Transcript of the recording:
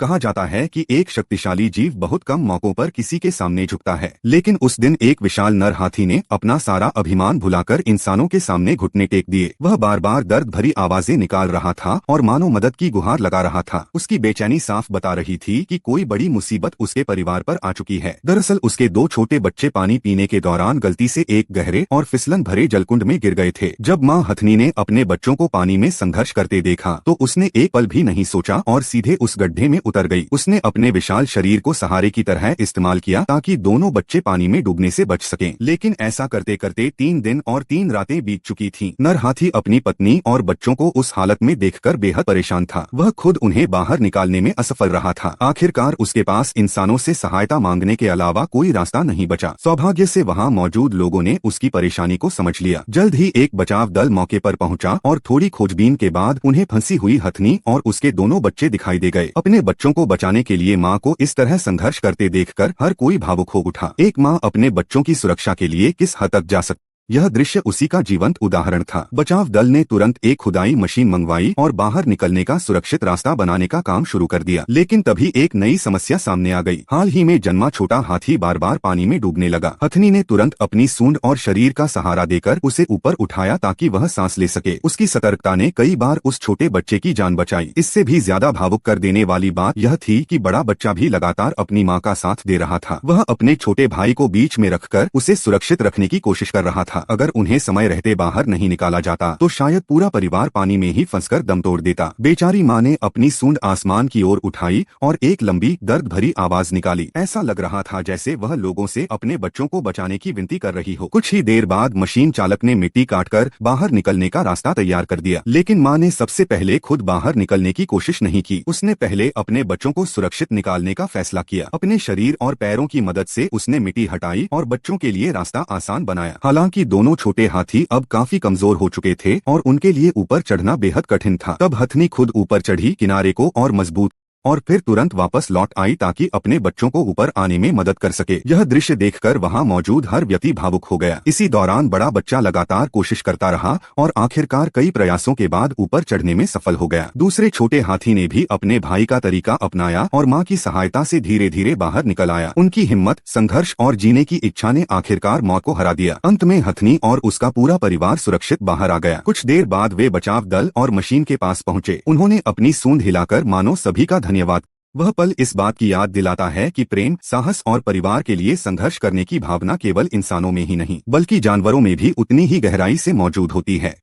कहा जाता है कि एक शक्तिशाली जीव बहुत कम मौकों पर किसी के सामने झुकता है, लेकिन उस दिन एक विशाल नर हाथी ने अपना सारा अभिमान भुलाकर इंसानों के सामने घुटने टेक दिए। वह बार बार दर्द भरी आवाजें निकाल रहा था और मानो मदद की गुहार लगा रहा था। उसकी बेचैनी साफ बता रही थी कि कोई बड़ी मुसीबत उसके परिवार पर आ चुकी है। दरअसल उसके दो छोटे बच्चे पानी पीने के दौरान गलती से एक गहरे और फिसलन भरे जलकुंड में गिर गए थे। जब माँ हथनी ने अपने बच्चों को पानी में संघर्ष करते देखा तो उसने एक पल भी नहीं सोचा और सीधे उस गड्ढे में उतर गई। उसने अपने विशाल शरीर को सहारे की तरह इस्तेमाल किया ताकि दोनों बच्चे पानी में डूबने से बच सकें। लेकिन ऐसा करते करते 3 दिन और 3 रातें बीत चुकी थीं। नर हाथी अपनी पत्नी और बच्चों को उस हालत में देखकर बेहद परेशान था। वह खुद उन्हें बाहर निकालने में असफल रहा था। आखिरकार उसके पास इंसानों से सहायता मांगने के अलावा कोई रास्ता नहीं बचा। सौभाग्य से वहाँ मौजूद लोगों ने उसकी परेशानी को समझ लिया। जल्द ही एक बचाव दल मौके पर पहुंचा और थोड़ी खोजबीन के बाद उन्हें फंसी हुई हथनी और उसके दोनों बच्चे दिखाई दे गए। अपने बच्चों को बचाने के लिए माँ को इस तरह संघर्ष करते देखकर हर कोई भावुक हो उठा। एक माँ अपने बच्चों की सुरक्षा के लिए किस हद तक जा सकती, यह दृश्य उसी का जीवंत उदाहरण था। बचाव दल ने तुरंत एक खुदाई मशीन मंगवाई और बाहर निकलने का सुरक्षित रास्ता बनाने का काम शुरू कर दिया। लेकिन तभी एक नई समस्या सामने आ गई। हाल ही में जन्मा छोटा हाथी बार बार पानी में डूबने लगा। हथनी ने तुरंत अपनी सूंड और शरीर का सहारा देकर उसे ऊपर उठाया ताकि वह सांस ले सके। उसकी सतर्कता ने कई बार उस छोटे बच्चे की जान बचाई। इससे भी ज्यादा भावुक कर देने वाली बात यह थी कि बड़ा बच्चा भी लगातार अपनी माँ का साथ दे रहा था। वह अपने छोटे भाई को बीच में रखकर उसे सुरक्षित रखने की कोशिश कर रहा था। अगर उन्हें समय रहते बाहर नहीं निकाला जाता तो शायद पूरा परिवार पानी में ही फंसकर दम तोड़ देता। बेचारी माँ ने अपनी सूंड आसमान की ओर उठाई और एक लंबी दर्द भरी आवाज निकाली। ऐसा लग रहा था जैसे वह लोगों से अपने बच्चों को बचाने की विनती कर रही हो। कुछ ही देर बाद मशीन चालक ने मिट्टी काटकर बाहर निकलने का रास्ता तैयार कर दिया। लेकिन माँ ने सबसे पहले खुद बाहर निकलने की कोशिश नहीं की। उसने पहले अपने बच्चों को सुरक्षित निकालने का फैसला किया। अपने शरीर और पैरों की मदद से उसने मिट्टी हटाई और बच्चों के लिए रास्ता आसान बनाया। हालांकि दोनों छोटे हाथी अब काफी कमजोर हो चुके थे और उनके लिए ऊपर चढ़ना बेहद कठिन था। तब हथनी खुद ऊपर चढ़ी, किनारे को और मजबूत और फिर तुरंत वापस लौट आई ताकि अपने बच्चों को ऊपर आने में मदद कर सके। यह दृश्य देखकर वहां मौजूद हर व्यक्ति भावुक हो गया। इसी दौरान बड़ा बच्चा लगातार कोशिश करता रहा और आखिरकार कई प्रयासों के बाद ऊपर चढ़ने में सफल हो गया। दूसरे छोटे हाथी ने भी अपने भाई का तरीका अपनाया और माँ की सहायता से धीरे धीरे बाहर निकल आया। उनकी हिम्मत, संघर्ष और जीने की इच्छा ने आखिरकार मौत को हरा दिया। अंत में हथनी और उसका पूरा परिवार सुरक्षित बाहर आ गया। कुछ देर बाद वे बचाव दल और मशीन के पास पहुंचे। उन्होंने अपनी सूंड हिलाकर मानो सभी का धन्यवाद। वह पल इस बात की याद दिलाता है कि प्रेम, साहस और परिवार के लिए संघर्ष करने की भावना केवल इंसानों में ही नहीं बल्कि जानवरों में भी उतनी ही गहराई से मौजूद होती है।